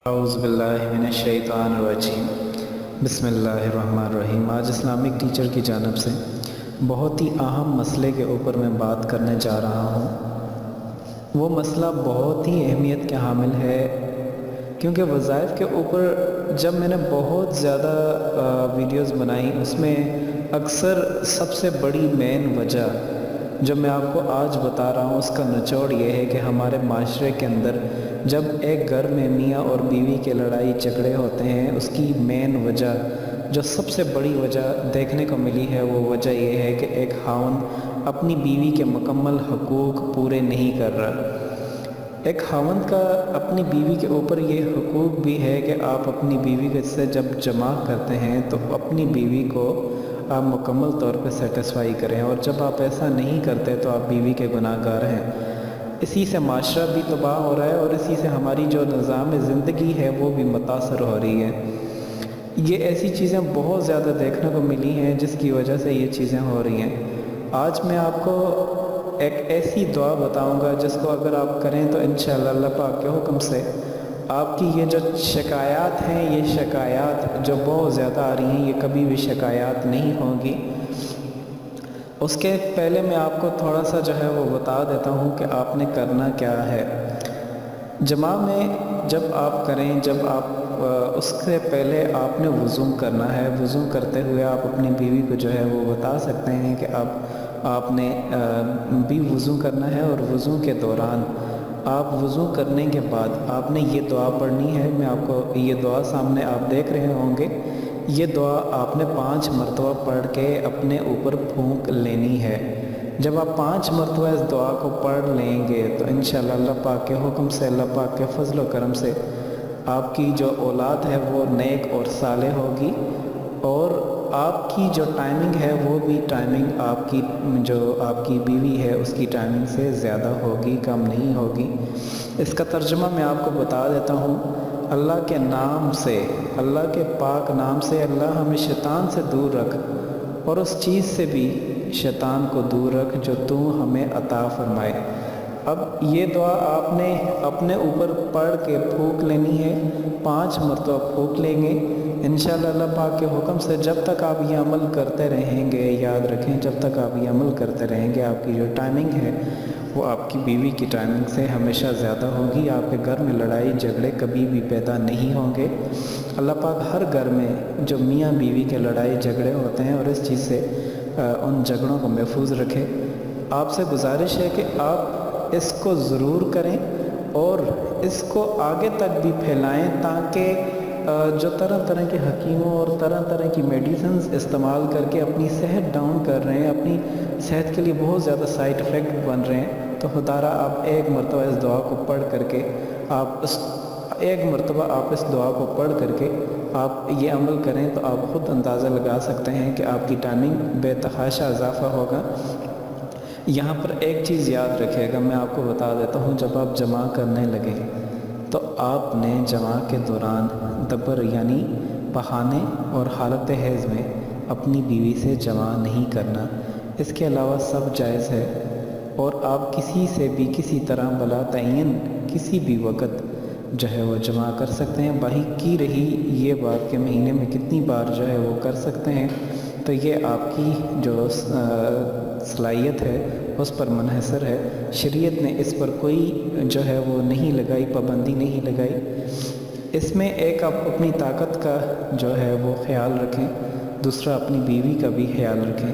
اعوذ باللہ من الشیطان الرجیم بسم اللہ الرحمن الرحیم۔ آج اسلامک ٹیچر کی جانب سے بہت ہی اہم مسئلے کے اوپر میں بات کرنے جا رہا ہوں۔ وہ مسئلہ بہت ہی اہمیت کے حامل ہے، کیونکہ وظائف کے اوپر جب میں نے بہت زیادہ ویڈیوز بنائی، اس میں اکثر سب سے بڑی مین وجہ جو میں آپ کو آج بتا رہا ہوں، اس کا نچوڑ یہ ہے کہ ہمارے معاشرے کے اندر جب ایک گھر میں میاں اور بیوی کے لڑائی جھگڑے ہوتے ہیں، اس کی مین وجہ جو سب سے بڑی وجہ دیکھنے کو ملی ہے، وہ وجہ یہ ہے کہ ایک خاوند اپنی بیوی کے مکمل حقوق پورے نہیں کر رہا۔ ایک خاوند کا اپنی بیوی کے اوپر یہ حقوق بھی ہے کہ آپ اپنی بیوی سے جب جمع کرتے ہیں تو اپنی بیوی کو آپ مکمل طور پہ سیٹسفائی کریں، اور جب آپ ایسا نہیں کرتے تو آپ بیوی کے گناہ گار ہیں۔ اسی سے معاشرہ بھی تباہ ہو رہا ہے، اور اسی سے ہماری جو نظام زندگی ہے وہ بھی متاثر ہو رہی ہے۔ یہ ایسی چیزیں بہت زیادہ دیکھنے کو ملی ہیں جس کی وجہ سے یہ چیزیں ہو رہی ہیں۔ آج میں آپ کو ایک ایسی دعا بتاؤں گا جس کو اگر آپ کریں تو انشاءاللہ اللہ پاک کے حکم سے آپ کی یہ جو شکایات ہیں، یہ شکایات جو بہت زیادہ آ رہی ہیں، یہ کبھی بھی شکایات نہیں ہوں گی۔ اس کے پہلے میں آپ کو تھوڑا سا جو ہے وہ بتا دیتا ہوں کہ آپ نے کرنا کیا ہے۔ جماع میں جب آپ کریں، جب آپ اس سے پہلے آپ نے وضو کرنا ہے۔ وضو کرتے ہوئے آپ اپنی بیوی کو جو ہے وہ بتا سکتے ہیں کہ آپ نے بھی وضو کرنا ہے، اور وضو کے دوران آپ وضو کرنے کے بعد آپ نے یہ دعا پڑھنی ہے۔ میں آپ کو یہ دعا سامنے آپ دیکھ رہے ہوں گے، یہ دعا آپ نے 5 مرتبہ پڑھ کے اپنے اوپر پھونک لینی ہے۔ جب آپ 5 مرتبہ اس دعا کو پڑھ لیں گے تو انشاءاللہ اللہ پاک کے حکم سے، اللہ پاک کے فضل و کرم سے آپ کی جو اولاد ہے وہ نیک اور صالح ہوگی، اور آپ کی جو ٹائمنگ ہے وہ بھی ٹائمنگ آپ کی جو آپ کی بیوی ہے اس کی ٹائمنگ سے زیادہ ہوگی، کم نہیں ہوگی۔ اس کا ترجمہ میں آپ کو بتا دیتا ہوں۔ اللہ کے نام سے، اللہ کے پاک نام سے، اللہ ہمیں شیطان سے دور رکھ، اور اس چیز سے بھی شیطان کو دور رکھ جو تو ہمیں عطا فرمائے۔ اب یہ دعا آپ نے اپنے اوپر پڑھ کے پھونک لینی ہے، 5 مرتبہ پھونک لیں گے انشاءاللہ اللہ پاک کے حکم سے۔ جب تک آپ یہ عمل کرتے رہیں گے، یاد رکھیں، جب تک آپ یہ عمل کرتے رہیں گے، آپ کی جو ٹائمنگ ہے وہ آپ کی بیوی کی ٹائمنگ سے ہمیشہ زیادہ ہوگی۔ آپ کے گھر میں لڑائی جھگڑے کبھی بھی پیدا نہیں ہوں گے۔ اللہ پاک ہر گھر میں جو میاں بیوی کے لڑائی جھگڑے ہوتے ہیں، اور اس چیز سے ان جھگڑوں کو محفوظ رکھے۔ آپ سے گزارش ہے کہ آپ اس کو ضرور کریں، اور اس کو آگے تک بھی پھیلائیں، تاکہ جو طرح طرح کے حکیموں اور طرح طرح کی میڈیسنز استعمال کر کے اپنی صحت ڈاؤن کر رہے ہیں، اپنی صحت کے لیے بہت زیادہ سائیڈ افیکٹ بن رہے ہیں، تو خدارہ آپ ایک مرتبہ اس دعا کو پڑھ کر کے ایک مرتبہ آپ اس دعا کو پڑھ کر کے آپ یہ عمل کریں، تو آپ خود اندازہ لگا سکتے ہیں کہ آپ کی ٹائمنگ بے تحاشا اضافہ ہوگا۔ یہاں پر ایک چیز یاد رکھیے گا، میں آپ کو بتا دیتا ہوں، جب آپ جمع کرنے لگیں تو آپ نے جمع کے دوران دبر یعنی بہانے اور حالت حیض میں اپنی بیوی سے جمع نہیں کرنا۔ اس کے علاوہ سب جائز ہے، اور آپ کسی سے بھی کسی طرح بلا تعین کسی بھی وقت جو ہے وہ جمع کر سکتے ہیں۔ باقی کی رہی یہ بات کہ مہینے میں کتنی بار جو ہے وہ کر سکتے ہیں، تو یہ آپ کی جو صلاحیت ہے اس پر منحصر ہے۔ شریعت نے اس پر کوئی جو ہے وہ نہیں لگائی، پابندی نہیں لگائی۔ اس میں ایک آپ اپنی طاقت کا جو ہے وہ خیال رکھیں، دوسرا اپنی بیوی کا بھی خیال رکھیں۔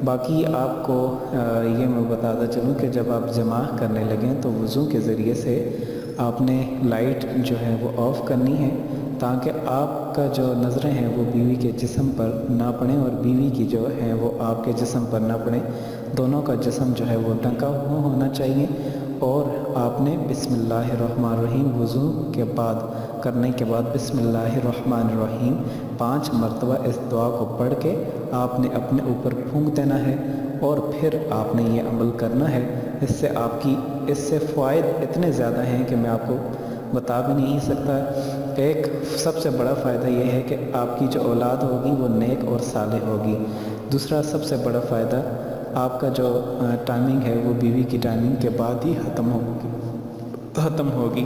باقی آپ کو یہ میں بتاتا چلوں کہ جب آپ جمع کرنے لگیں تو وضو کے ذریعے سے آپ نے لائٹ جو ہے وہ آف کرنی ہے، تاکہ آپ کا جو نظریں ہیں وہ بیوی کے جسم پر نہ پڑیں، اور بیوی کی جو ہے وہ آپ کے جسم پر نہ پڑیں۔ دونوں کا جسم جو ہے وہ ڈھکا ہوا ہونا چاہیے، اور آپ نے بسم اللہ الرحمن الرحیم وضو کے بعد کرنے کے بعد بسم اللہ الرحمن الرحیم 5 مرتبہ اس دعا کو پڑھ کے آپ نے اپنے اوپر پھونک دینا ہے، اور پھر آپ نے یہ عمل کرنا ہے۔ اس سے فوائد اتنے زیادہ ہیں کہ میں آپ کو بتا بھی نہیں سکتا۔ ایک سب سے بڑا فائدہ یہ ہے کہ آپ کی جو اولاد ہوگی وہ نیک اور صالح ہوگی۔ دوسرا سب سے بڑا فائدہ، آپ کا جو ٹائمنگ ہے وہ بیوی کی ٹائمنگ کے بعد ہی ختم ہوگی۔